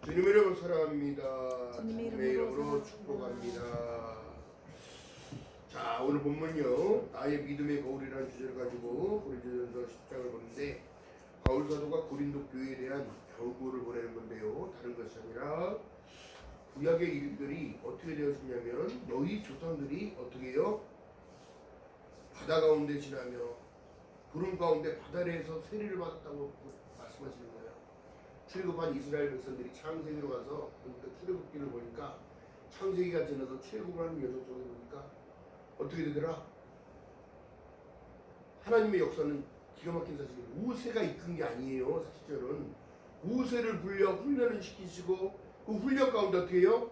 주님의 이름으로 사랑합니다. 주님의 이름으로 축복합니다. 자, 오늘 본문요, 나의 믿음의 거울이라는 주제를 가지고 고린도전서 10장을 보는데, 바울 사도가 고린도 교회에 대한 경고를 보내는 건데요, 다른 것이 아니라 구약의 일들이 어떻게 되었냐면, 너희 조상들이 어떻게 해요? 바다 가운데 지나며 구름 가운데 바다 내에서 세례를 받았다고 말씀하시는 거예요. 출애굽한 이스라엘 백성들이 창세기로 가서 출애굽기를 보니까, 창세기가 지나서 출애굽을 하는 여정 속에 보니까 어떻게 되더라? 하나님의 역사는 기가 막힌 사실이에요. 모세가 이끈 게 아니에요. 사실은 모세를 불려 훈련을 시키시고, 그 훈련 가운데 어떻게 해요?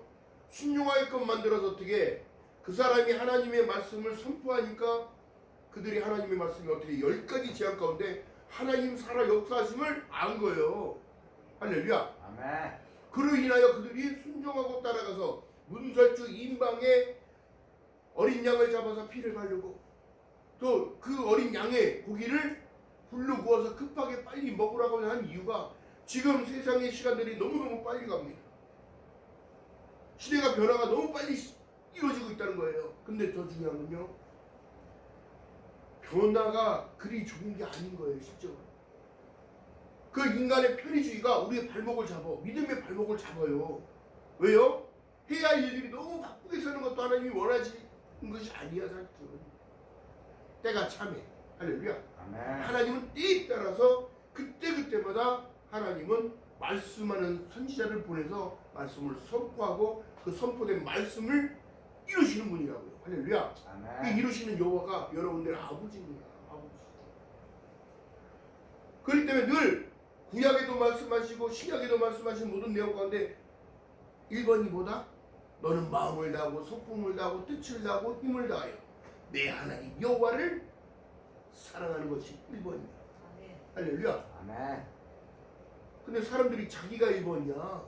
순종하게끔 만들어서 어떻게 그 사람이 하나님의 말씀을 선포하니까 그들이 하나님의 말씀이 어떻게 10가지 제안 가운데 하나님 살아 역사하심을 안 거예요. 할렐루야. 아멘. 그로 인하여 그들이 순종하고 따라가서 문설주 인방에 어린 양을 잡아서 피를 바르고, 또 그 어린 양의 고기를 불로 구워서 급하게 빨리 먹으라고 한 이유가, 지금 세상의 시간들이 너무너무 빨리 갑니다. 시대가 변화가 너무 빨리 이루어지고 있다는 거예요. 근데 더 중요한 건요, 변화가 그리 좋은 게 아닌 거예요. 실제로 그 인간의 편의주의가 우리의 발목을 잡아, 믿음의 발목을 잡아요. 왜요? 해야 할 일들이 너무 바쁘게 사는 것도 하나님이 원하시는 것이 아니야. 사실은 때가 참해. 할렐루야. 아멘. 하나님은 때에 따라서 그때그때마다 하나님은 말씀하는 선지자를 보내서 말씀을 선포하고, 그 선포된 말씀을 이루시는 분이라고요. 할렐루야. 아멘. 그 이루시는 여호와가 여러분들의 아버지입니다. 아버지. 그렇기 때문에 늘 구약에도 말씀하시고 신약에도 말씀하신 모든 내용 가운데 1번이 뭐다? 너는 마음을 다하고 성품을 다하고 뜻을 다하고 힘을 다하여 내 하나님 여호와를 사랑하는 것이 1번이야. 할렐루야. 아멘. 근데 사람들이 자기가 1번이야.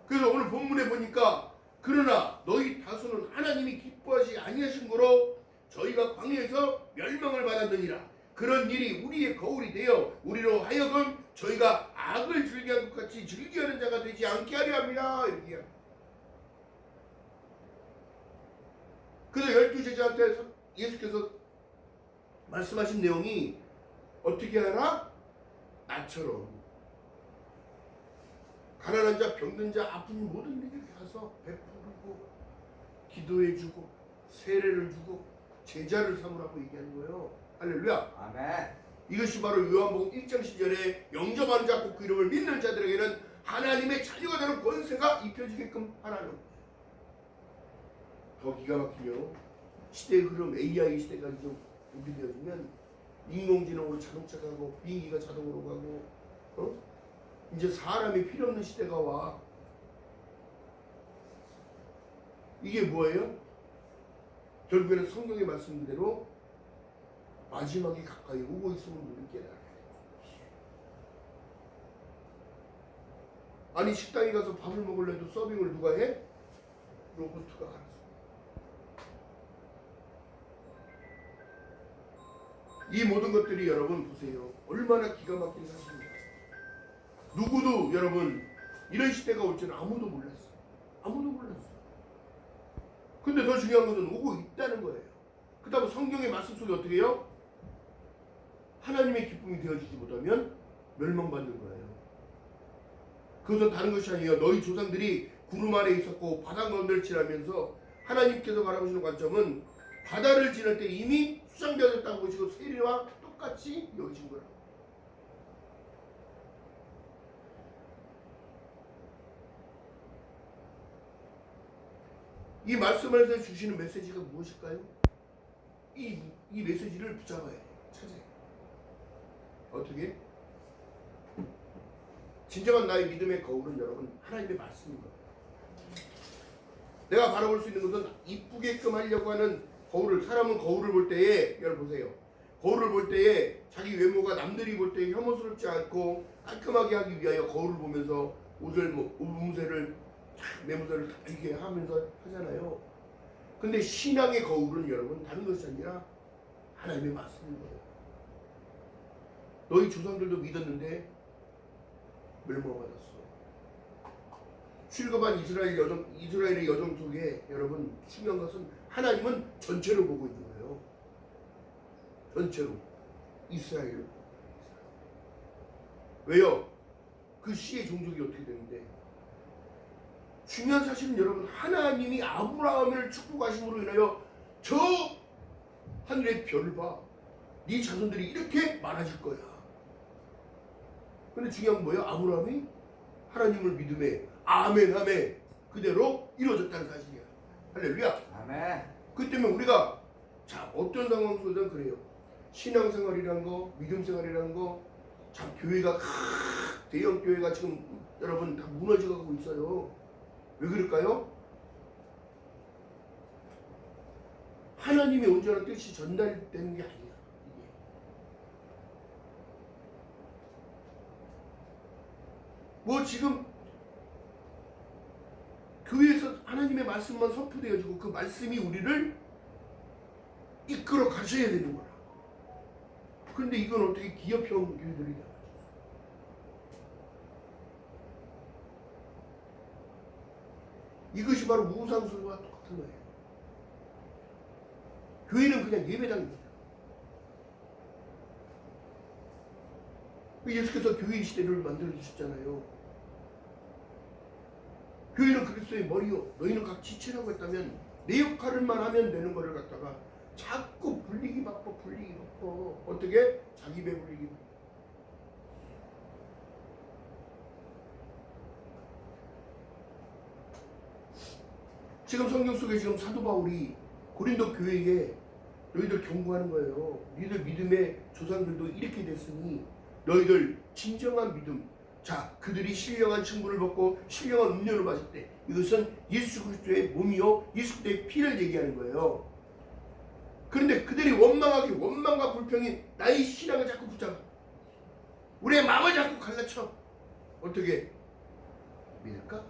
그래서 오늘 본문에 보니까, 그러나 너희 다수는 하나님이 기뻐하시 아니하신 거로 저희가 광야에서 멸망을 받았느니라. 그런 일이 우리의 거울이 되어 우리로 하여금 저희가 악을 즐기한 것 같이 즐기하는 자가 되지 않게 하려 합니다. 이렇게. 그래서 12제자한테 예수께서 말씀하신 내용이 어떻게 하나? 나처럼 가난한 자, 병든 자, 아픈 모든 이들에게 가서 베푸고 기도해주고 세례를 주고 제자를 삼으라고 얘기하는 거예요. 할렐루야. 아멘. 이것이 바로 요한복음 1장 10절에 영접하는 자, 곧 그 이름을 믿는 자들에게는 하나님의 자녀가 되는 권세가 입혀지게끔 하라는 거예요. 더 기가 막히며, 시대의 흐름, AI 시대가 좀 준비되어지면 인공지능으로 자동차 가고 비행기가 자동으로 가고, 이제 사람이 필요 없는 시대가 와. 이게 뭐예요? 결국에는 성경의 말씀대로 마지막이 가까이 오고 있음을 우리 깨달아야 돼요. 아니, 식당에 가서 밥을 먹으려도 서빙을 누가 해? 로봇가 알아서. 이 모든 것들이 여러분 보세요. 얼마나 기가 막힌 사실입니다. 누구도 여러분 이런 시대가 올 줄은 아무도 몰랐어요. 아무도 몰랐어요. 근데 더 중요한 것은 오고 있다는 거예요. 그 다음에 성경의 말씀 속에 어떻게 해요? 하나님의 기쁨이 되어지지 못하면 멸망받는 거예요. 그것은 다른 것이 아니에요. 너희 조상들이 구름 아래 있었고 바다 가운데를 지나면서 하나님께서 바라보시는 관점은 바다를 지날 때 이미 수장되었다고 보시고 세례와 똑같이 여기신 거라고. 이 말씀에서 주시는 메시지가 무엇일까요? 이 메시지를 붙잡아야 돼요. 찾아야 돼요. 어떻게? 진정한 나의 믿음의 거울은 여러분 하나님의 말씀인 거예요. 내가 바라볼 수 있는 것은 이쁘게끔 하려고 하는 거울을, 사람은 거울을 볼 때에, 여러분 보세요. 거울을 볼 때에 자기 외모가 남들이 볼 때 혐오스럽지 않고 깔끔하게 하기 위하여 거울을 보면서 옷을 옷무새를 매무새를 다 이렇게 하면서 하잖아요. 근데 신앙의 거울은 여러분 다른 것이 아니라 하나님의 말씀인 거예요. 너희 조상들도 믿었는데 멸망받았어. 출급한 이스라엘의 여정 속에 여러분 중요한 것은 하나님은 전체로 보고 있는 거예요. 전체로 이스라엘로. 왜요? 그 씨의 종족이 어떻게 되는데? 중요한 사실은 여러분 하나님이 아브라함을 축복하심으로 인하여 저 하늘의 별을 봐. 네 자손들이 이렇게 많아질 거야. 근데 중요한 건 뭐예요? 아브라함이 하나님을 믿음에 아멘 하멘 그대로 이루어졌다는 사실이야. 할렐루야. 아멘. 그 때문에 우리가 자 어떤 상황 속에서는 그래요. 신앙생활이라는 거, 믿음생활이라는 거, 참 교회가 대형 교회가 지금 여러분 다 무너져가고 있어요. 왜 그럴까요? 하나님의 온전한 뜻이 전달되는 게 아니야. 이게. 뭐 지금 교회에서 하나님의 말씀만 선포되어지고 그 말씀이 우리를 이끌어 가셔야 되는 거라. 그런데 이건 어떻게 기업형 교회들이 나와요? 이것이 바로 우상술과 똑같은 거예요. 교회는 그냥 예배당입니다. 예수께서 교회의 시대를 만들어 주셨잖아요. 교회는 그리스도의 머리요 너희는 각 지체라고 했다면 내 역할을만 하면 되는 거를 갖다가 자꾸 불리기 바빠 어떻게? 자기 배불리기 바빠. 지금 성경 속에 지금 사도 바울이 고린도 교회에 너희들 경고하는 거예요. 너희들 믿음의 조상들도 이렇게 됐으니 너희들 진정한 믿음. 자, 그들이 신령한 친구를 먹고 신령한 음료를 마셨대. 이것은 예수 그리스도의 몸이요 예수 그리스도의 피를 얘기하는 거예요. 그런데 그들이 원망과 불평이 나의 신앙을 자꾸 붙잡아. 우리의 마음을 자꾸 갈라쳐. 어떻게? 믿을까?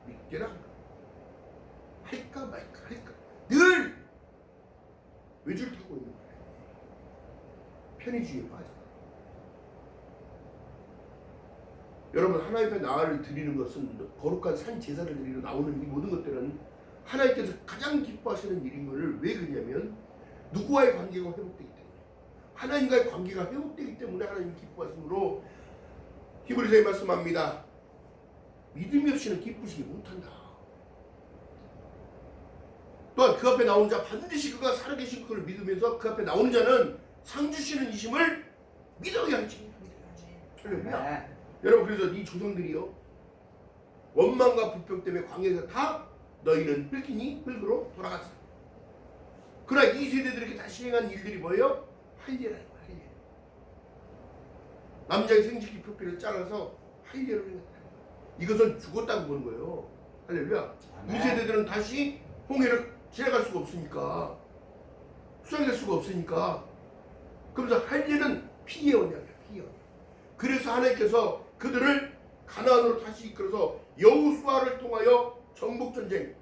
믿게라? 할까 말까 늘 외줄 타고 있는 거예요. 편의주의에 빠져. 여러분 하나님 앞에 나를 드리는 것은 거룩한 산 제사를 드리러 나오는 이 모든 것들은 하나님께서 가장 기뻐하시는 일인 것을 왜 그러냐면 누구와의 관계가 회복되기 때문에 하나님과의 관계가 회복되기 때문에 하나님이 기뻐하심으로 히브리서에 말씀합니다. 믿음이 없이는 기쁘시지 못한다. 또한 그 앞에 나오는 자 반드시 그가 살아계신 그를 믿으면서 그 앞에 나오는 자는 상 주시는 이심을 믿어야지. 할렐루야. 여러분 그래서 이 조상들이요 원망과 불평 때문에 광야에서 다 너희는 흙으로 돌아갔어. 그러나 이 세대들에게 다시 행한 일들이 뭐예요? 할례라는 거야. 할례. 남자의 생식기 표피를 잘라서 할례로 행했다. 이것은 죽었다고 보는 거예요. 할렐루야. 이 세대들은 다시 홍해를 지나갈 수가 없으니까 수상될 수가 없으니까 그러면서 할례는 피의 언약이야. 피의 언약. 그래서 하나님께서 그들을 가나안으로 다시 이끌어서 여호수아를 통하여 정복전쟁을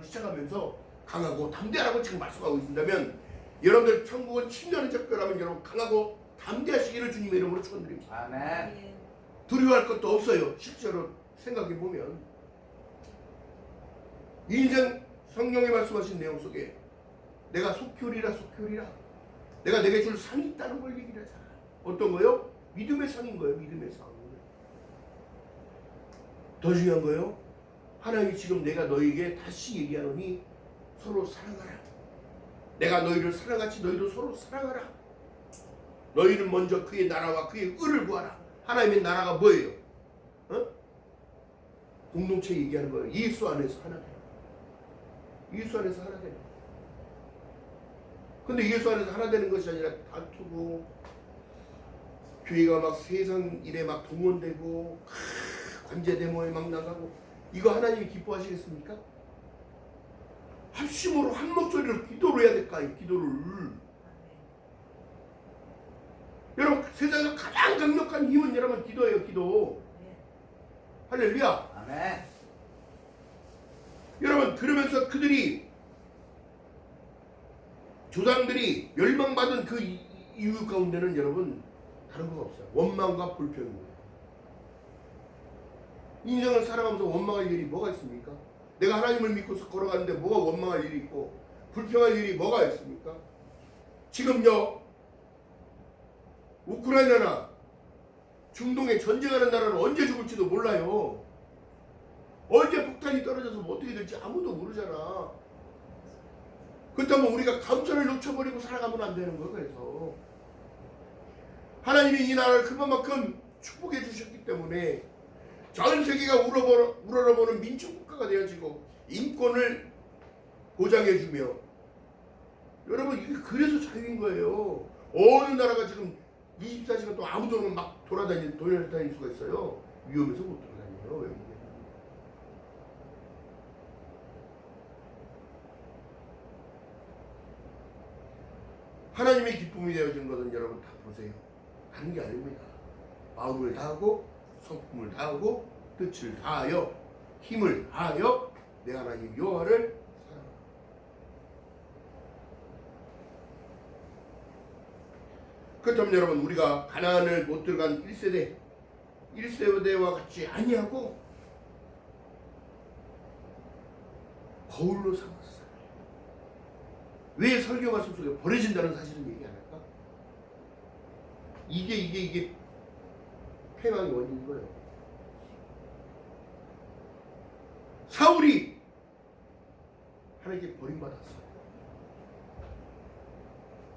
시작하면서 강하고 담대하라고 지금 말씀하고 있습니다면 여러분들 천국은 침략의 작별하면 여러분 강하고 담대하시기를 주님의 이름으로 축원드립니다. 아멘. 두려워할 것도 없어요. 실제로 생각해 보면 인생 성경에 말씀하신 내용 속에 내가 속효리라 내가 내게 줄 상이 있다는 걸 얘기를 하잖아. 어떤 거요? 믿음의 상인 거예요. 믿음의 상. 더 중요한 거예요. 하나님이 지금 내가 너에게 다시 얘기하노니 서로 사랑하라. 내가 너희를 사랑같이 너희도 서로 사랑하라. 너희는 먼저 그의 나라와 그의 의를 구하라. 하나님의 나라가 뭐예요? 공동체 얘기하는 거예요. 예수 안에서 하나 되는 거예요. 예수 안에서 하나 되는 거예요. 근데 예수 안에서 하나 되는 것이 아니라 다투고 교회가 막 세상 일에 막 동원되고 관제 데모에 막 나가고 이거 하나님이 기뻐하시겠습니까? 합심으로 한 목소리로 기도를 해야 될까요? 기도를. 여러분 세상에서 가장 강력한 힘은 여러분 기도예요. 기도. 할렐루야. 아멘. 여러분 그러면서 그들이 조상들이 멸망받은 그 이유 가운데는 여러분 다른 거 없어요. 원망과 불평입니다. 인생을 살아가면서 원망할 일이 뭐가 있습니까? 내가 하나님을 믿고서 걸어가는데 뭐가 원망할 일이 있고 불평할 일이 뭐가 있습니까? 지금요 우크라이나나 중동에 전쟁하는 나라는 언제 죽을지도 몰라요. 언제 폭탄이 떨어져서 뭐 어떻게 될지 아무도 모르잖아. 그렇다면 우리가 감천을 놓쳐버리고 살아가면 안 되는 거예요. 그래서 하나님이 이 나라를 그만큼 축복해 주셨기 때문에 전 세계가 우러러보는 민주국가가 되어지고 인권을 보장해주며, 여러분 이게 그래서 자유인 거예요. 어느 나라가 지금 24시간 동안 아무도 막 돌아다닐 수가 있어요. 위험해서 못 돌아다녀요. 외국에. 하나님의 기쁨이 되어진 것은 여러분 다 보세요. 다른 게 아닙니다. 마음을 다하고 성품을 다하고 뜻을 다하여 힘을 다하여 내 하나님 여호와를 사랑하라. 그렇다면 여러분 우리가 가나안을 못 들어간 1세대와 같이 아니하고 거울로 삼았어요. 왜 설교 말씀 속에 버려진다는 사실을 얘기 안 할까? 이게 패망의 원인인 거예요. 사울이 하나님께 버림받았어요.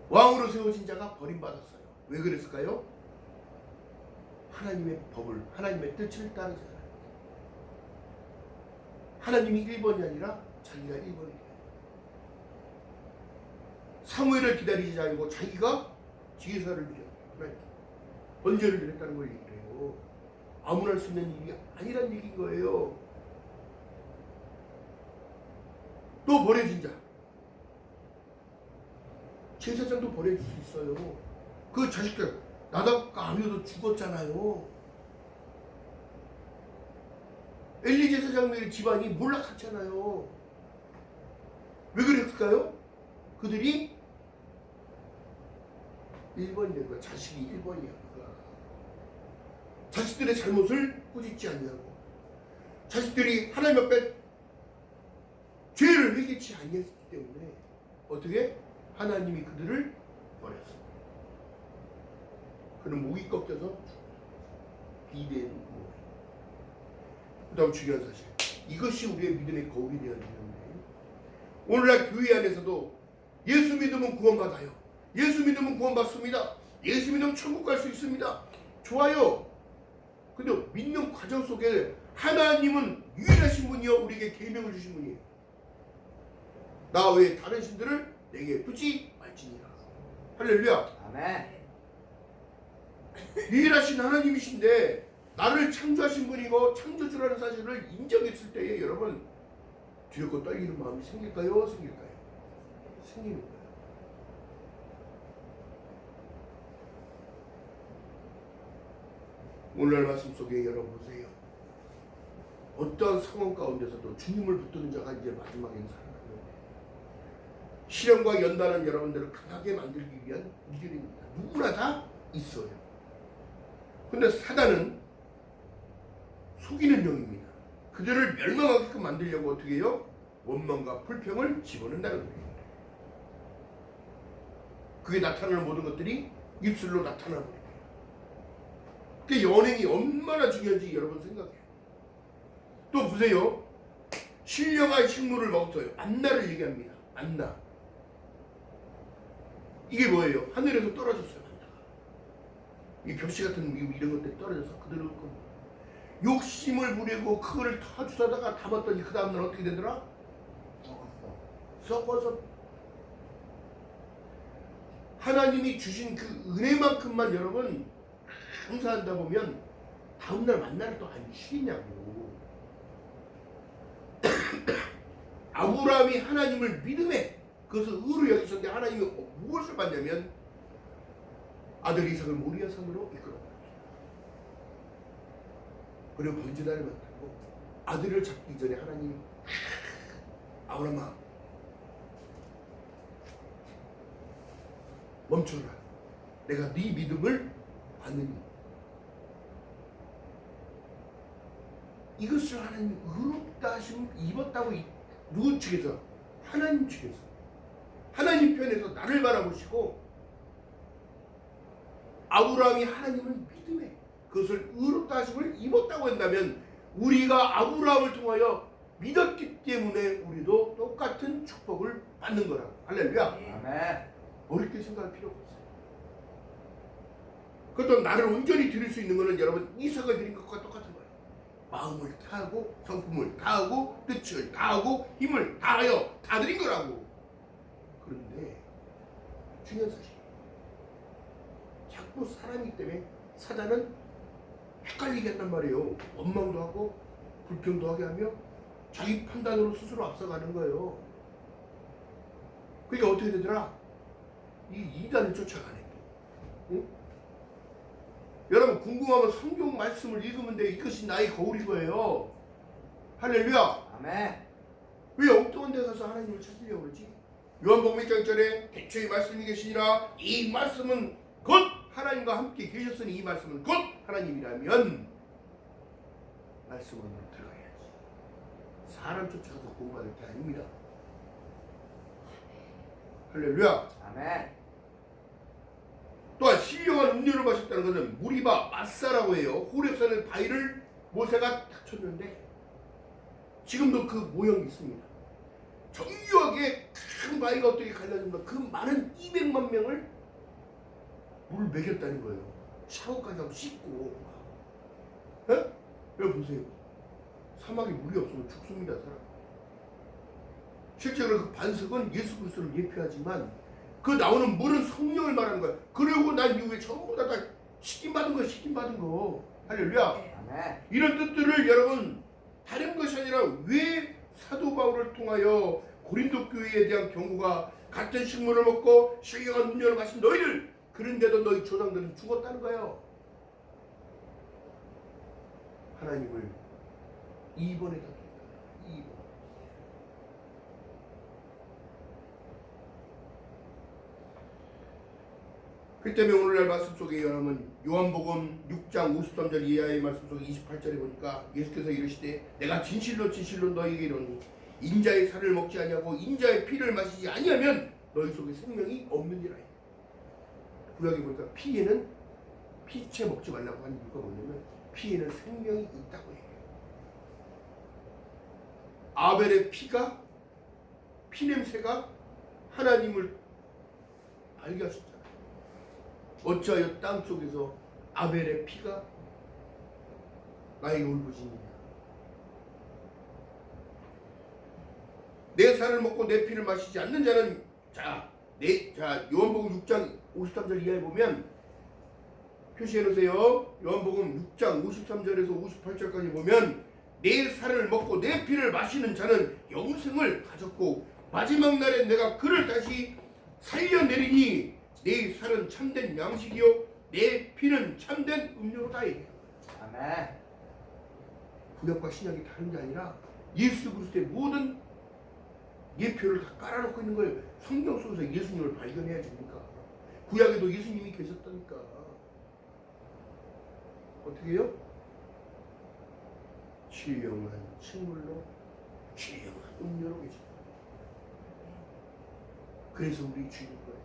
왕으로 세워진 자가 버림받았어요. 왜 그랬을까요? 하나님의 법을, 하나님의 뜻을 따르지 않아요. 하나님이 1번이 아니라 자기가 1번이에요. 사무엘을 기다리지 않고 자기가 제사를 드렸어요. 번제를 드렸다는 걸 얘기해요. 아무나 할 수 있는 일이 아니란 얘기인 거예요. 또 버려진 자, 제사장도 버려질 수 있어요. 그 자식들 나답과 아비후도 죽었잖아요. 엘리 제사장의 집안이 몰락했잖아요. 왜 그랬을까요? 그들이 1번이 된 거야. 자식이 1번이야. 자식들의 잘못을 꾸짖지 않냐고. 자식들이 하나님 앞에 죄를 회개치 아니했기 때문에 어떻게? 하나님이 그들을 버렸습니다. 그는 목이 꺾여서 비대의 목. 그 다음 중요한 사실, 이것이 우리의 믿음의 거울이 되어야 되는데, 오늘날 교회 안에서도 예수 믿으면 구원받아요. 예수 믿으면 구원받습니다. 예수 믿으면 천국 갈 수 있습니다. 좋아요. 근데 믿는 과정 속에 하나님은 유일하신 분이요, 우리에게 계명을 주신 분이에요. 나 외에 다른 신들을 내게 두지 말지니라. 할렐루야. 아멘. 유일하신 하나님이신데 나를 창조하신 분이고 창조주라는 사실을 인정했을 때에 여러분 두렵고 떨리는 마음이 생길까요? 생길까요? 생기는 거예요. 오늘날 말씀 속에 여러분 보세요. 어떠한 상황 가운데서도 주님을 붙드는 자가 이제 마지막에는 살아나는 거예요. 시련과 연단은 여러분들을 강하게 만들기 위한 일들입니다. 누구나 다 있어요. 근데 사단은 속이는 영입니다. 그들을 멸망하게끔 만들려고 어떻게 해요? 원망과 불평을 집어넣는다는 거예요. 그게 나타나는 모든 것들이 입술로 나타나버려요. 그 연행이 얼마나 중요한지 여러분 생각해요. 또 보세요. 신령한 식물을 먹었어요. 만나를 얘기합니다. 만나. 이게 뭐예요? 하늘에서 떨어졌어요. 만나가. 이 벽시 같은 이런 것들이 떨어져서 그대로 욕심을 부리고 그거를 다 주워다가 담았더니 그 다음날 어떻게 되더라? 썩어서. 하나님이 주신 그 은혜만큼만 여러분 감사한다 보면 다음날 만나를 또 안 쉬냐고. 아브라함이 하나님을 믿음에 그것을 의로 여기셨는데 하나님이 무엇을 받냐면 아들 이삭을 모리아 산으로 이끌어갑니다. 그리고 번제단을 만들고 아들을 잡기 전에 하나님이 아브라함아 멈춰라. 내가 네 믿음을 받느니 이것을 하나님 의롭다 하심 입었다고 누구 측에서? 하나님 측에서. 하나님 편에서 나를 바라보시고 아브라함이 하나님을 믿음에 그것을 의롭다 하심을 입었다고 한다면 우리가 아브라함을 통하여 믿었기 때문에 우리도 똑같은 축복을 받는 거라고. 할렐루야. 아멘. 어렵게 생각할 필요가 없어요. 그것도 나를 온전히 드릴 수 있는 것은 여러분 이삭을 드린 것과 똑같은 거예요. 마음을 다하고 성품을 다하고 뜻을 다하고 힘을 다하여 다 드린 거라고. 그런데 중요한 사실, 자꾸 사람이기 때문에 사단은 헷갈리게 한단 말이에요. 원망도 하고 불평도 하게 하며 자기 판단으로 스스로 앞서가는 거예요. 그러니까 어떻게 되더라? 이 이단을 쫓아가네. 응? 여러분 궁금하면 성경 말씀을 읽으면 돼. 이것이 나의 거울인 거예요. 할렐루야. 아멘. 왜 엉뚱한 데 가서 하나님을 찾으려고 그러지? 요한복음 1장절에 대초에 말씀이 계시니라. 이 말씀은 곧 하나님과 함께 계셨으니 이 말씀은 곧 하나님이라면 말씀으로 들어가야지. 사람 쫓아가서 구원받을 게 아닙니다. 할렐루야. 아멘. 또한 신령한 음료를 마셨다는 것은 무리바 마사라고 해요. 호렙산의 바위를 모세가 탁 쳤는데 지금도 그 모형이 있습니다. 정교하게 큰 바위가 어떻게 갈라진다. 그 많은 200만 명을 물을 먹였다는 거예요. 샤워까지 하고 씻고. 에? 여러분 보세요. 사막에 물이 없으면 죽습니다. 사람. 실제로 그 반석은 예수 그리스도를 예표하지만 그 나오는 물은 성령을 말하는 거야. 그리고 난 이후에 전부 다 씻김 받은 거야. 씻김 받은 거. 할렐루야. 아멘. 이런 뜻들을 여러분 다른 것이 아니라 왜 사도 바울을 통하여 고린도 교회에 대한 경고가 같은 식물을 먹고 신령한 음료를 마신 너희들, 그런데도 너희 조상들은 죽었다는 거예요. 하나님을 2번에 다 2번. 그 때문에 오늘날 말씀 속에 여러분 요한복음 6장 53절 이하의 말씀 속에 28절에 보니까 예수께서 이르시되 내가 진실로 진실로 너희에게 이르노니 인자의 살을 먹지 아니하고 인자의 피를 마시지 아니하면 너희 속에 생명이 없느니라. 구약에 보니까 피에는 피채 먹지 말라고 하는 이유가 뭐냐면 피에는 생명이 있다고 해요. 아벨의 피가 피냄새가 하나님을 알게 하셨잖아요. 어찌하여 땅속에서 아벨의 피가 나에게 울부짖느냐. 내 살을 먹고 내 피를 마시지 않는 자는 자 요한복음 6장 53절 이하에 보면 표시해 놓으세요. 요한복음 6장 53절에서 58절까지 보면 내 살을 먹고 내 피를 마시는 자는 영생을 가졌고 마지막 날에 내가 그를 다시 살려내리니 내 살은 참된 양식이요 내 피는 참된 음료로다. 아멘. 구약과 신약이 다른 게 아니라 예수 그리스도의 모든 예표를 다 깔아놓고 있는 거예요. 성경 속에서 예수님을 발견해야 됩니까? 구약에도 예수님이 계셨다니까. 어떻게 해요? 신령한 식물로 신령한 음료로 계십니다. 그래서 우리 주인 거예요.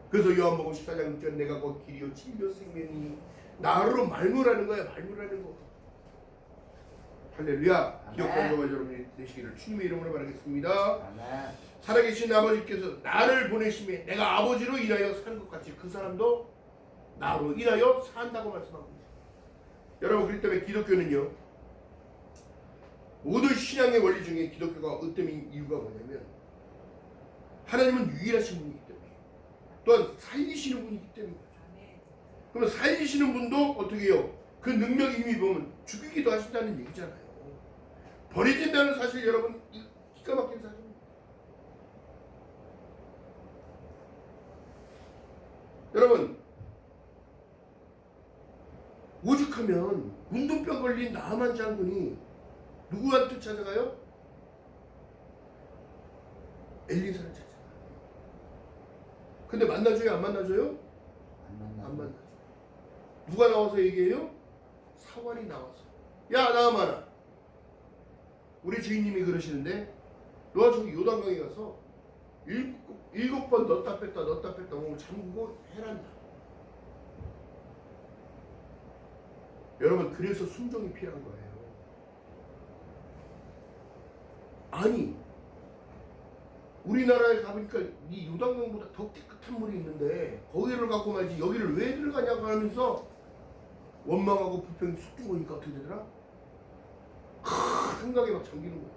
그래서 요한복음 14장 6절 내가 곧 길이요 진리요 생명이니 나로 말무라는 거야. 말무라는 거. 할렐루야. 기억과 저와 여러분이 되시기를 주님의 이름으로 바라겠습니다. 아멘. 살아계신 아버지께서 나를 보내심에 내가 아버지로 인하여 사는 것 같이 그 사람도 나로 인하여 산다고 말씀하고 있습니다. 여러분 그렇기 때문에 기독교는요 모든 신앙의 원리 중에 기독교가 으뜸인 이유가 뭐냐면 하나님은 유일하신 분이기 때문에 또한 살리시는 분이기 때문이죠. 그러면 살리시는 분도 어떻게 해요? 그 능력에 힘입으면 죽이기도 하신다는 얘기잖아요. 버려진다는 사실 여러분 기가 막힌 사실입니다. 여러분 오죽하면 문둥병 걸린 나만 장군이 누구한테 찾아가요? 엘리사를 찾아가요. 근데 만나줘요? 안 만나줘요? 안 만나죠. 누가 나와서 얘기해요? 사환이 나와서 야 나아마나, 우리 주인님이 그러시는데 너가 저기 요단강에 가서 일곱 번 넣었다 뺐다 몸을 잠그고 해란다. 여러분, 그래서 순종이 필요한 거예요. 아니, 우리나라에 가보니까 이 요단강보다 더 깨끗한 물이 있는데 거기를 갖고 말지 여기를 왜 들어가냐고 하면서 원망하고 불평이 쑥 들어오니까 어떻게 되더라? 생각에 막 잠기는 거예요.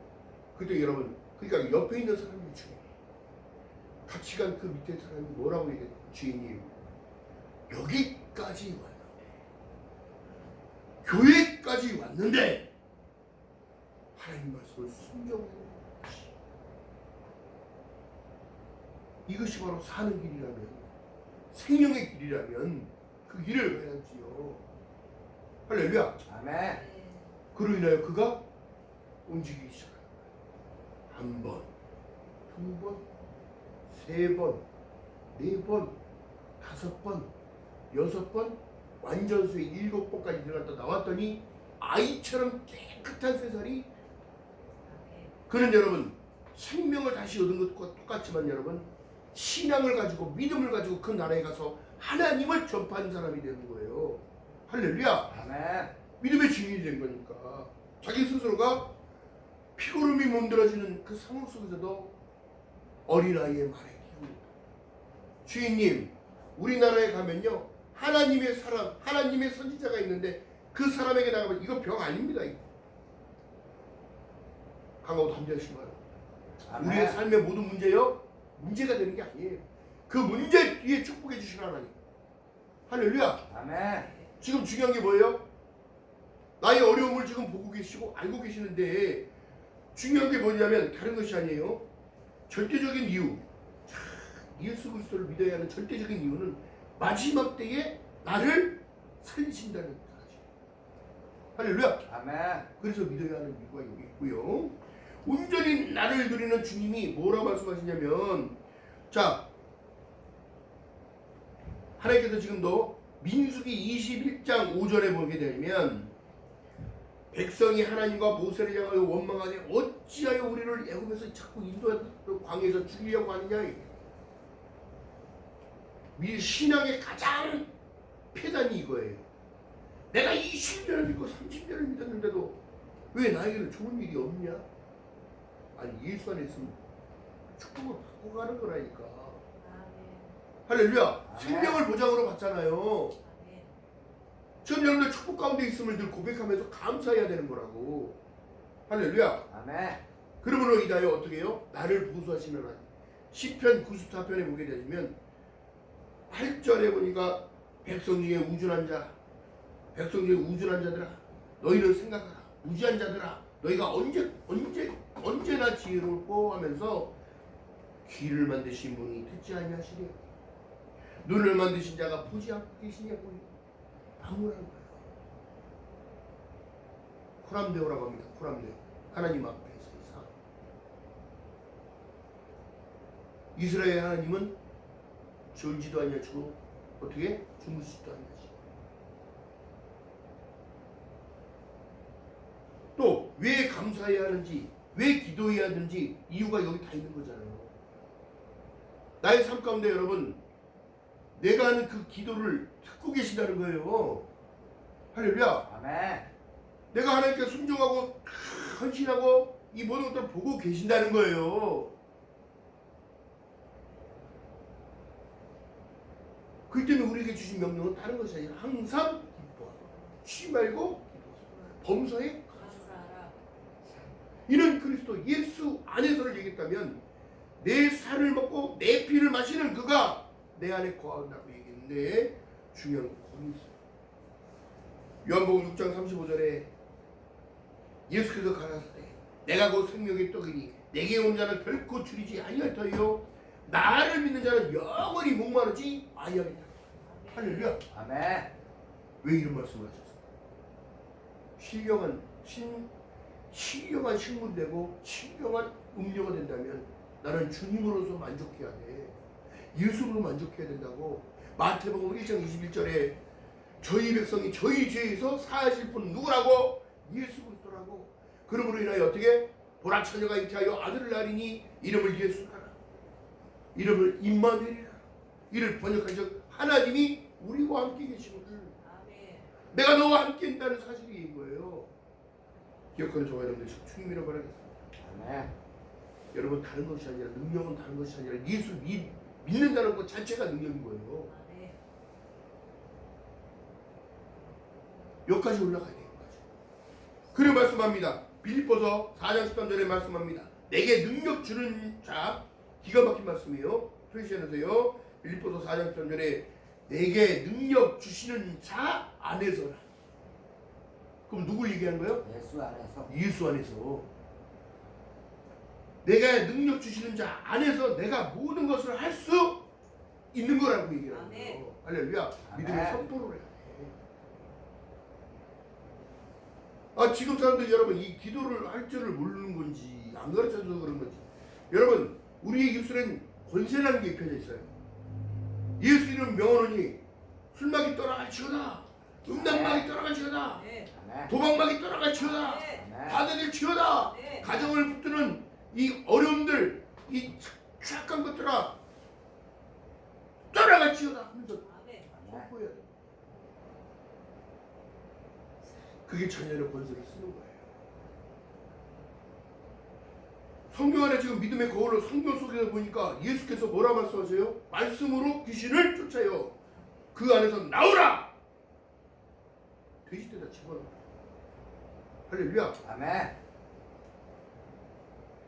그때 여러분, 그러니까 옆에 있는 사람이 중요해요. 같이 간 그 밑에 사람이 뭐라고 얘기해요? 주인님, 여기까지 왔는데, 교회까지 왔는데 하나님 말씀을 순종하는 것이, 이것이 바로 사는 길이라면, 생명의 길이라면 그 길을 가야지요. 할렐루야. 아멘. 그로 인하여 그가 움직이기 시작합니다. 한 번, 두 번, 세 번, 네 번, 다섯 번, 여섯 번, 완전수에 일곱 번까지 들어갔다 나왔더니 아이처럼 깨끗한 새살이. 그는 여러분, 생명을 다시 얻은 것과 똑같지만 여러분, 신앙을 가지고 믿음을 가지고 그 나라에 가서 하나님을 전파하는 사람이 되는 거예요. 할렐루야. 아멘. 믿음의 증인이 된 거니까. 자기 스스로가 피고름이 몸들어지는 그 상황 속에서도 어린아이의 말에 기웁니다. 주인님, 우리나라에 가면요, 하나님의 사람, 하나님의 선지자가 있는데 그 사람에게 나가면 이거 병 아닙니다. 이거. 강하고 담대하시기 바랍니다. 우리의 삶의 모든 문제요, 문제가 되는 게 아니에요. 그 문제 뒤에 축복해 주시는 하나님. 할렐루야. 아멘. 지금 중요한 게 뭐예요? 나의 어려움을 지금 보고 계시고 알고 계시는데 중요한 게 뭐냐면 다른 것이 아니에요. 절대적인 이유. 예수 그리스도를 믿어야 하는 절대적인 이유는 마지막 때에 나를 살리신다는 거지. 할렐루야. 아멘. 그래서 믿어야 하는 이유가 여기 있고요. 온전히 나를 누리는 주님이 뭐라고 말씀하시냐면, 자, 하나님께서 지금도 민수기 21장 5절에 보게 되면, 백성이 하나님과 모세를 향하여 원망하되 어찌하여 우리를 애굽에서 자꾸 인도하여 광야에서 죽이려고 하느냐. 신앙의 가장 폐단이 이거예요. 내가 20년을 믿고 30년을 믿었는데도 왜 나에게는 좋은 일이 없냐? 아니, 예수 안에 있으면 축복을 받고 가는 거라니까. 할렐루야. 생명을 보장으로 받잖아요. 지금 여러분들 축복 가운데 있음을 늘 고백하면서 감사해야 되는 거라고. 할렐루야. 아멘. 그러므로 이다여 어떻게 해요? 나를 보수하시는 하나님. 시편 94편에 보게 되면 8절에 보니까 백성 중에 우준한 자, 백성 중에 우준한 자들아, 너희는 생각하라. 무지한 자들아, 너희가 언제나 지혜롭고 하면서 귀를 만드신 분이 듣지 아니하시리요. 눈을 만드신 자가 보지 않고 계시냐고. 방문한 거예요. 코람데오라고 합니다. 코람데오. 하나님 앞에서 이상. 이스라엘 하나님은 졸지도 아니하시고 어떻게 주무시지도 아니하시고. 또 왜 감사해야 하는지, 왜 기도해야 하는지 이유가 여기 다 있는 거잖아요. 나의 삶 가운데 여러분, 내가 하는 그 기도를 듣고 계신다는 거예요. 할렐루야. 아멘. 내가 하나님께 순종하고 헌신하고 이 모든 것들을 보고 계신다는 거예요. 그렇기 때문에 우리에게 주신 명령은 다른 것이 아니라 항상 기뻐하라. 쉬지 말고 기도하라. 범사에 감사하라. 이는 그리스도 예수 안에서를 얘기했다면 내 살을 먹고 내 피를 마시는 그가 내 안에 거한다고 얘기했는데 중요한 건 거기 있어요. 요한복음 6장 35절에 예수께서 가라사대 내가 곧 생명의 떡이니 내게 온 자는 결코 줄이지 아니할 터이요 나를 믿는 자는 영원히 목마르지 아니하겠다. 할렐루야. 아멘. 왜 이런 말씀을 하셨어요? 신령한 식물이 되고 신령한 음료가 된다면 나는 주님으로서 만족해야 돼. 예수로 만족해야 된다고. 마태복음 1장 21절에 저희 백성이 저희 죄에서 사하실 분은 누구라고? 예수. 하고 그러므로 인하여 어떻게 보라 처녀가 잉태하여 아들을 낳으리니 이름을 예수하라 이름을 임마누엘이라 이를 번역하셔 하나님이 우리와 함께 계심을 내가 너와 함께 있다는 사실이 거예요. 기억하는 저와 여러분들 주님이라고 말하겠습니다. 아멘. 여러분 다른 것이 아니라 능력은 다른 것이 아니라 예수 믿는다는 것 자체가 능력인 거예요. 여기까지 올라가야 돼요. 그리고 말씀합니다. 빌립보서 4장 13절에 말씀합니다. 내게 능력 주는 자 기가 막힌 말씀이에요. 표시해놓으세요. 빌립보서 4장 13절에 내게 능력 주시는 자 안에서라. 그럼 누굴 얘기하는 거예요? 예수 안에서. 예수 안에서. 내가 능력 주시는 자 안에서 내가 모든 것을 할 수 있는 거라고 얘기하는 거예요. 할렐루야. 믿음의 선포를 해야 돼. 지금 사람들이 여러분 이 기도를 할 줄을 모르는 건지 안 가르쳐줘서 그런 건지 여러분 우리의 입술엔 권세라는 게 입혀져 있어요. 예수 이름 명언하니 술막이 떠나갈지어다 음란막이 떠나갈지어다 도박막이 떠나갈지어다 바다들지어다 가정을 붙드는 이 어려움들 이 착한 것들아 떠나갈지어다 하면서 선포해야 돼. 그게 자녀의 권세를 쓰는 거예요. 성경 안에 지금 믿음의 거울로 성경 속에서 보니까 예수께서 뭐라 말씀하세요? 말씀으로 귀신을 쫓아요. 그 안에서 나오라! 돼지떼다 집어넣어. 할렐루야. 아멘.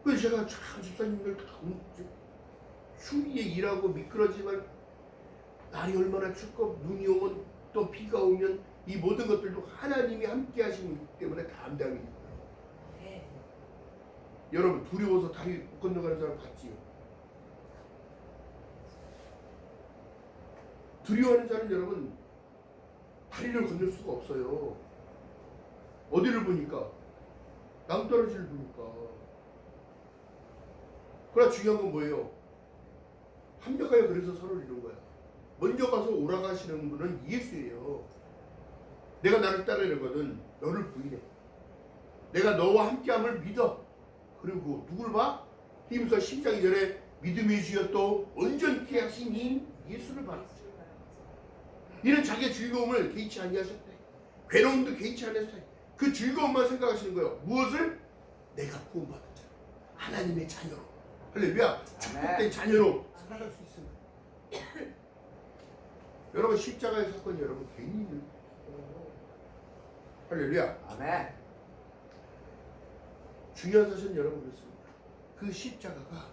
그래서 제가 참 집사님들 다 추위에 일하고 미끄러지만 날이 얼마나 춥고 눈이 오면 또 비가 오면 이 모든 것들도 하나님이 함께 하시기 때문에 감당이 돼요. 여러분 두려워서 다리 못 건너가는 사람 봤지요? 두려워하는 자는 여러분 다리를 건널 수가 없어요. 어디를 보니까? 낭떠러지를 보니까. 그러나 중요한 건 뭐예요? 합력하여 그래서 서로를 이룬 거야. 먼저 가서 오라가시는 분은 예수예요. 내가 나를 따르려거든 너를 부인해. 내가 너와 함께함을 믿어. 그리고 누굴 봐? 히브리서 10장 2절에 믿음의 주여 또 온전케 하신 이 예수를 봐. 이는 자기의 즐거움을 개의치 아니하셨대. 괴로움도 개의치 않으셨대. 그 즐거움만 생각하시는 거예요. 무엇을? 내가 구원받은 자, 하나님의 자녀로, 할렐루야, 축복된 자녀로 살아갈 수 있습니다. 여러분 십자가의 사건이 여러분 괜히 있는 할렐루야. 아멘. 중요한 사실은 여러분 그렇습니다. 그 십자가가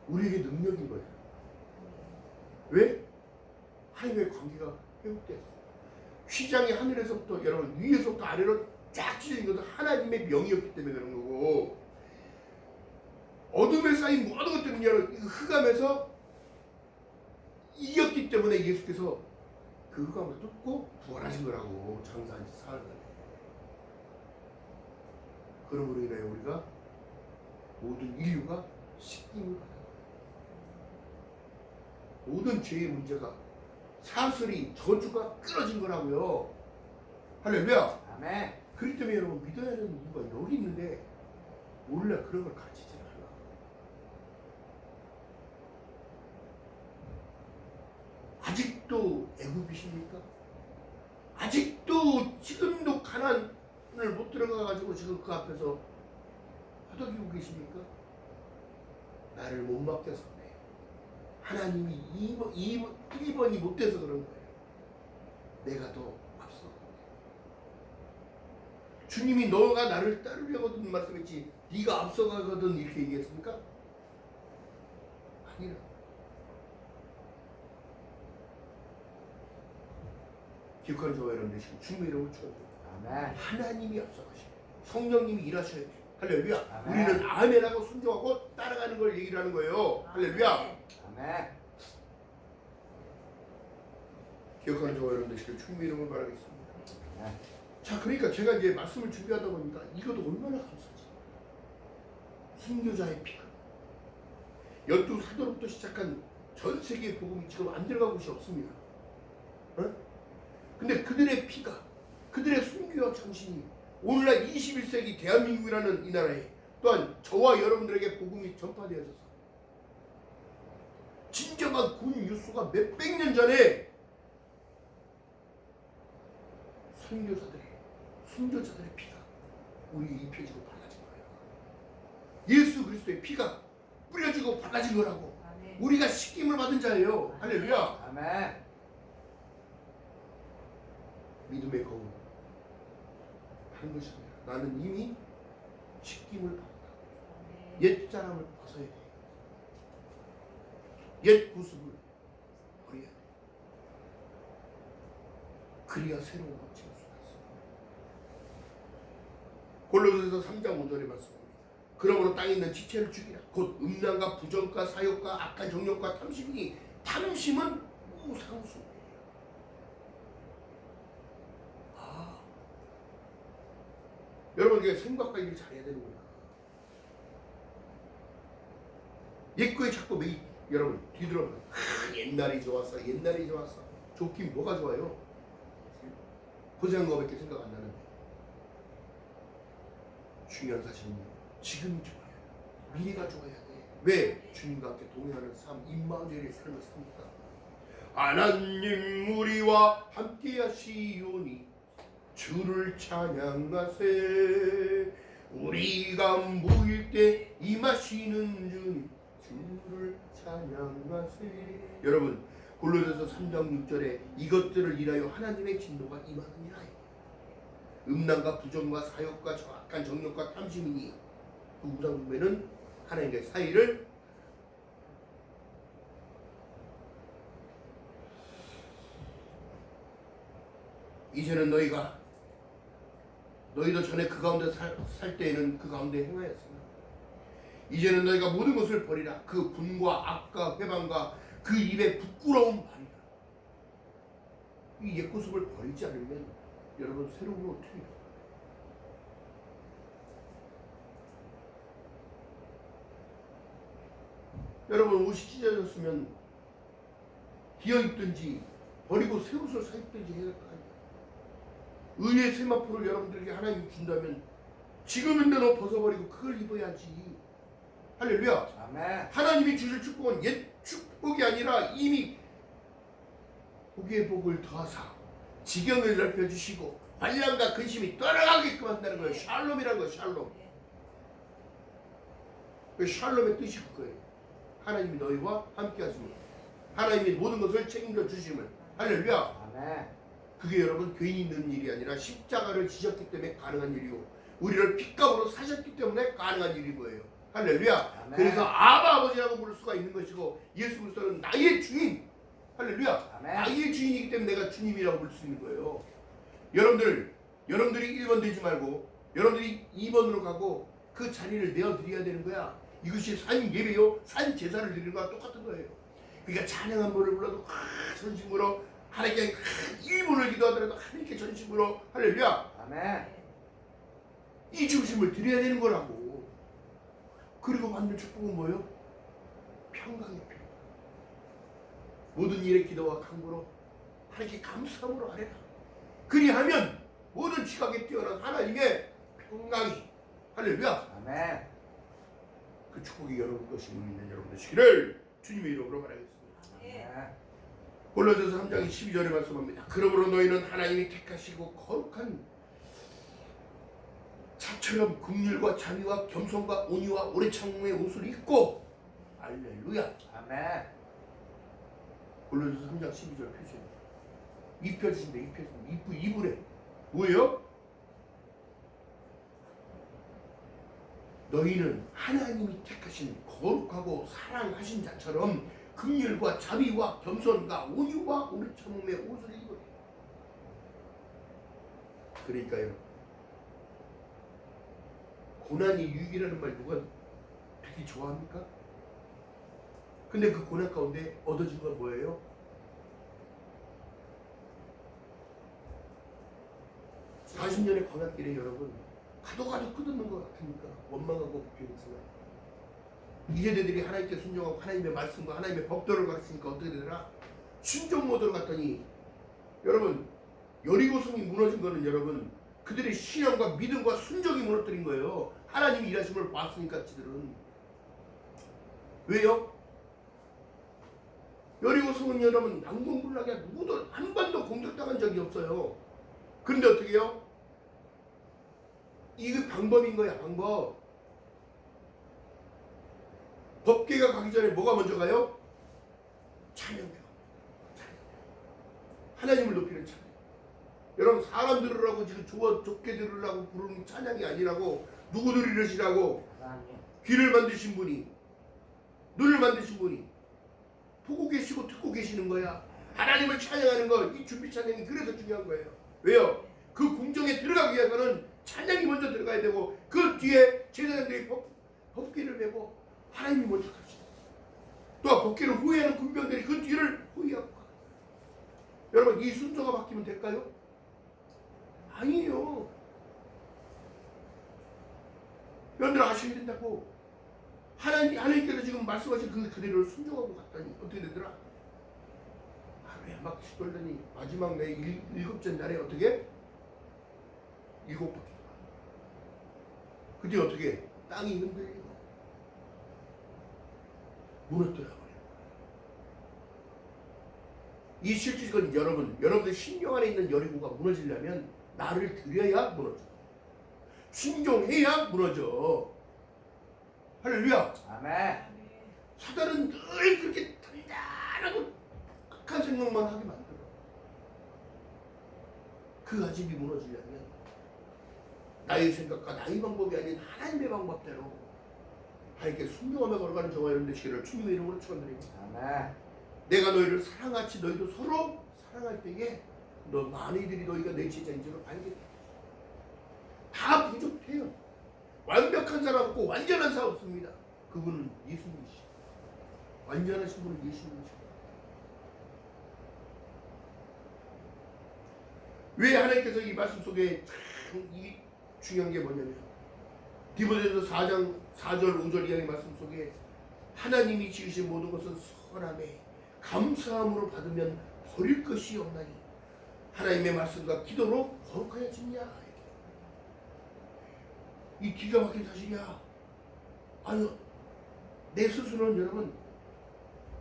우리에게 능력인 거예요. 왜? 하나님의 관계가 회복됐어요. 휘장이 하늘에서부터 여러분 위에서부터 아래로 쫙 찢어진 것도 하나님의 명이었기 때문에 그런 거고, 어둠에 쌓인 모든 것들은 여러분 흑암에서 이겼기 때문에 예수께서 그 흑암을 뚫고 부활하신 거라고. 장사한 지 사흘 만에. 그러므로 인하여 우리가 모든 인류가 씻김을 받아요. 모든 죄의 문제가 사슬이 저주가 끊어진 거라고요. 할렐루야. 아멘. 그렇기 때문에 여러분 믿어야 하는 이유가 여기 있는데 몰라 그런 걸 가르치지 않아. 아직도 애굽이십니까? 아직도 지금도 가난을 못 들어가가지고 지금 그 앞에서 허덕이고 계십니까? 나를 못 맡겨서 그래. 하나님이 1번이 못 돼서 그런 거예요. 내가 더 앞서. 주님이 너가 나를 따르려거든 말씀했지 네가 앞서가거든 이렇게 얘기했습니까? 아니라. 기억하는 저와 여러분들 지금 주님의 이름을 축원합니다. 아멘. 하나님이 앞서가시고 성령님이 일하셔야 돼. 할렐루야. 아멘. 우리는 아멘하고 순종하고 따라가는 걸 얘기를 하는 거예요. 할렐루야. 아멘. 기억하는 저와 여러분들 지금 주님의 이름을 바라겠습니다. 아멘. 자, 그러니까 제가 이제 말씀을 준비하다 보니까 이것도 얼마나 감사지. 순교자의 피가 12사도로부터 시작한 전 세계의 복음이 지금 안 들어간 곳이 없습니다. 어? 근데 그들의 피가 그들의 순교와 정신이 오늘날 21세기 대한민국이라는 이 나라에 또한 저와 여러분들에게 복음이 전파되어져서 진정한 군 유수가 몇백 년 전에 선교사들의 순교자들의 피가 우리에게 입혀지고 발라진 거예요. 예수 그리스도의 피가 뿌려지고 발라진 거라고. 아멘. 우리가 씻김을 받은 자예요. 할렐루야. 아멘. 믿음의 거울 하는 것이 아니라 나는 이미 씻김을 받았다. 옛 사람을 벗어야 돼. 옛 구습을 버려야 돼. 그래야 새로운 것 지을 수가 있어. 골로새서 3장 5절의 말씀입니다. 그러므로 땅에 있는 지체를 죽이라. 곧 음란과 부정과 사욕과 악한 정욕과 탐심이니 탐심은 우상수. 여러분 이게 생각 관리를 잘해야 되는 거야. 옛거에 자꾸 여러분 뒤돌아보면 옛날이 좋았어, 옛날이 좋았어. 좋긴 뭐가 좋아요? 고생한 거밖에 생각 안 나는데. 중요한 사실은 지금이 좋아요. 미래가 좋아야 돼. 왜? 주님과 함께 동행하는 삶, 임마누엘의 삶을 삽니다. 하나님 우리와 함께 하시오니 주를 찬양하세. 우리가 모일 때 임하시는 주님 주를 찬양하세. 여러분 골로새서 3장 6절에 이것들을 인하여 하나님의 진노가 임하느니라. 음란과 부정과 사욕과 정확한 정욕과 탐심이니 그 우상숭배는 하나님과의 사이를 이제는 너희도 전에 그 가운데 살 때에는 그 가운데 행하였으나 이제는 너희가 모든 것을 버리라. 그 분과 악과 회방과 그 입에 부끄러운 말이라. 이 옛구습을 버리지 않으면 여러분 새로운 건 어떻게 해요? 여러분 옷이 찢어졌으면 기어 입든지 버리고 새 옷을 사 입든지 해야 될 거 아니에요. 의의 세마포를 여러분들에게 하나님이 준다면 지금인데 너 벗어버리고 그걸 입어야지. 할렐루야. 아멘. 하나님이 주실 축복은 옛 축복이 아니라 이미 복의 복을 더하사 지경을 넓혀주시고 환난과 근심이 떠나가게끔 한다는 거예요. 샬롬이라는 거예요. 샬롬. 그 샬롬의 뜻이 그거예요. 하나님이 너희와 함께 하심을, 하나님이 모든 것을 책임져 주심을. 할렐루야. 아멘. 그게 여러분 괜히 있는 일이 아니라 십자가를 지셨기 때문에 가능한 일이고 우리를 핏값으로 사셨기 때문에 가능한 일인 거예요. 할렐루야. 아멘. 그래서 아바 아버지라고 부를 수가 있는 것이고 예수 그리스도는 나의 주인. 할렐루야. 아멘. 나의 주인이기 때문에 내가 주님이라고 부를 수 있는 거예요. 여러분들이 1번 되지 말고 여러분들이 2번으로 가고 그 자리를 내어드려야 되는 거야. 이것이 산 예배요, 산 제사를 드리는 거와 똑같은 거예요. 그러니까 찬양 한 번을 불러도 전심으로 하나님께 1분을 기도하더라도 하나님께 전심으로. 할렐루야. 아멘. 이 중심을 드려야 되는 거라고. 그리고 받는 축복은 뭐예요? 평강이에요. 평강. 모든 일에 기도와 간구로 하나님께 감사함으로 하래라. 그리하면 모든 지각에 뛰어난 하나님의 평강이. 할렐루야. 아멘. 그 축복이 여러분 것이 있는 여러분 되시기를 주님의 이름으로 바라겠습니다. 아멘. 골로새서 3장 12절에 말씀합니다. 그러므로 너희는 하나님이 택하시고 거룩한 자처럼 긍휼과 자비와 겸손과 온유와 오래 참음의 옷을 입고. 할렐루야. 아멘. 골로새서 3장 12절 표시입니다. 입혀주신다. 입혀주신다. 입으래. 뭐예요? 너희는 하나님이 택하신 거룩하고 사랑하신 자처럼 긍휼과 자비와 겸손과 온유와 오래 참음의 옷을 입으래. 그러니까요, 고난이 유익이라는 말 누가 되게 좋아합니까? 근데 그 고난 가운데 얻어진 건 뭐예요? (40년의) 광야길에 여러분 가도 끝없는 것 같으니까 원망하고 불평했으나 이세대들이 하나님께 순종하고 하나님의 말씀과 하나님의 법도를 가르치니까 어떻게 되더라? 순종 모드로 갔더니 여러분 여리고성이 무너진 거는 여러분 그들의 신앙과 믿음과 순종이 무너뜨린 거예요. 하나님이 일하심을 봤으니까 지들은. 왜요? 여리고성은 여러분 난공불락이야. 누구도 한 번도 공격당한 적이 없어요. 그런데 어떻게 해요? 이게 방법인 거야. 방법. 법궤가 가기 전에 뭐가 먼저 가요? 찬양대가. 하나님을 높이는 찬양. 여러분 사람 들으라고 지금 좋게 들으라고 부르는 찬양이 아니라고. 누구들 이러시라고. 하나님. 귀를 만드신 분이, 눈을 만드신 분이 보고 계시고 듣고 계시는 거야. 하나님을 찬양하는 거, 이 준비 찬양이 그래서 중요한 거예요. 왜요? 그 궁정에 들어가기 위해서는 찬양이 먼저 들어가야 되고 그 뒤에 제사장들이 법궤를 메고 하나님이 먼저 가시죠. 또 법궤를 후회하는 군병들이 그 뒤를 후회하고 가요. 여러분 이 순서가 바뀌면 될까요? 아니에요. 여러분들 아셔야 된다고. 하나님께서 지금 말씀하신 그 그대로 순종하고 갔더니 어떻게 되더라? 하루에 한 바퀴씩 돌더니 마지막 내 일곱째 날에 어떻게? 7바퀴. 그때 어떻게? 땅이 흔들리고 무너뜨려 버려요. 이 실질적인 여러분들 신령 안에 있는 여리고가 무너지려면 나를 드려야 무너져. 순종해야 무너져. 할렐루야. 아멘. 사단은 늘 그렇게 단단하고 악한 생각만 하게 만들어. 그 아집이 무너지려면 나의 생각과 나의 방법이 아닌 하나님의 방법대로 하나님께 순종하며 걸어가는 저와 여러분 되시기를 주님의 이름으로 축원드립니다. 아멘. 내가 너희를 사랑하지 너희도 서로 사랑할 때에 너 많이들이 너희가 내 제자인 줄을 알게 돼. 다 부족해요. 완벽한 사람 없고 완전한 사람 없습니다. 그분은 예수님이시죠. 완전하신 분은 예수님이시죠. 왜 하나님께서 이 말씀 속에 참 이 중요한 게 뭐냐면 디모데전서 4장 4절 5절 이하의 말씀 속에 하나님이 지으신 모든 것은 선함에 감사함으로 받으면 버릴 것이 없나니 하나님의 말씀과 기도로 거룩하여지냐. 이 기가 막힌 사실이야. 아유, 내 스스로는 여러분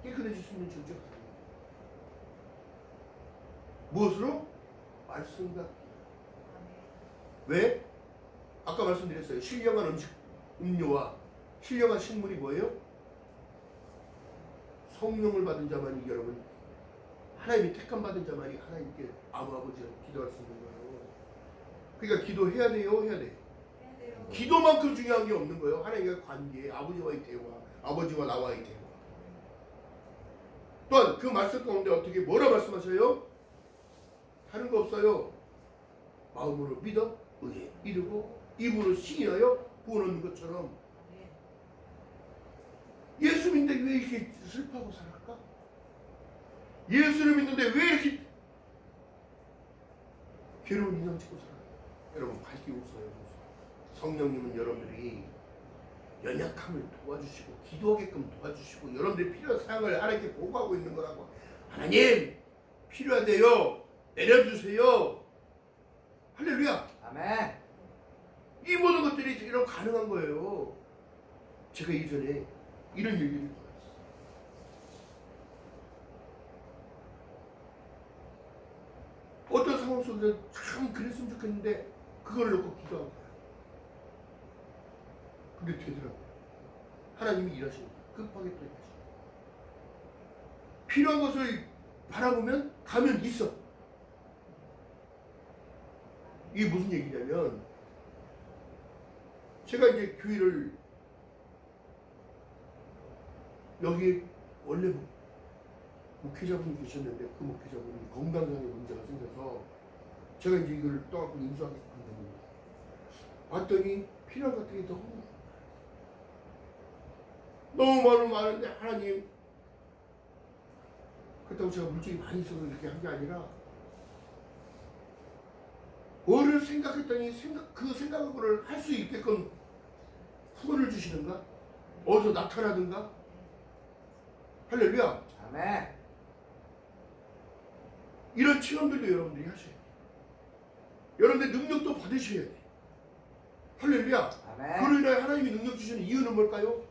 깨끗해질 수 있는 존재가 아닙니다. 무엇으로? 말씀과 기도. 왜? 아까 말씀드렸어요. 신령한 음료와 신령한 식물이 뭐예요? 성령을 받은 자만이 여러분 하나님이 택함 받은 자만이 하나님께 아버지로 기도할 수 있는 거예요. 그러니까 기도해야 돼요, 해야 돼. 기도만큼 중요한 게 없는 거예요. 하나님과 관계, 아버지와의 대화, 아버지와 나와의 대화. 또한 그 말씀 가운데 어떻게 뭐라 말씀하셔요? 다른 거 없어요. 마음으로 믿어 의에 이르고 입으로 시인하여 구원 얻는 것처럼. 예수 믿는데 왜 이렇게 슬퍼하고 살아갈까? 예수를 믿는데 왜 이렇게 괴로운 인상 짓고 살아요? 여러분 밝게 웃어요. 성령님은 여러분들이 연약함을 도와주시고 기도하게끔 도와주시고 여러분들이 필요한 사항을 하나님께 보고하고 있는 거라고. 하나님 필요하대요. 내려주세요. 할렐루야. 아멘. 이 모든 것들이 이런 가능한 거예요. 제가 이전에 이런 얘기를 들었어요. 어떤 상황 속에서 참 그랬으면 좋겠는데 그걸 놓고 기도한 거예요. 그게 되더라고요. 하나님이 일하십니다. 급하게 또 일하십니다. 필요한 것을 바라보면 가면 있어. 이게 무슨 얘기냐면 제가 이제 교회를 여기 원래 목회자분이 계셨는데 그 목회자분이 건강상의 문제가 생겨서 제가 이제 이걸 떠갖고 인수하게 됩니다. 봤더니 필요한 것들이 너무 많은데 하나님 그렇다고 제가 물질이 많이 있어서 이렇게 한 게 아니라 뭐를 생각했더니 그 생각을 할 수 있게끔 후원을 주시는가? 어디서 나타나든가? 할렐루야. 아멘. 이런 체험들도 여러분들이 하셔야 돼요. 여러분들 능력도 받으셔야 돼. 할렐루야. 아멘. 그로 인하여 하나님이 능력 주시는 이유는 뭘까요?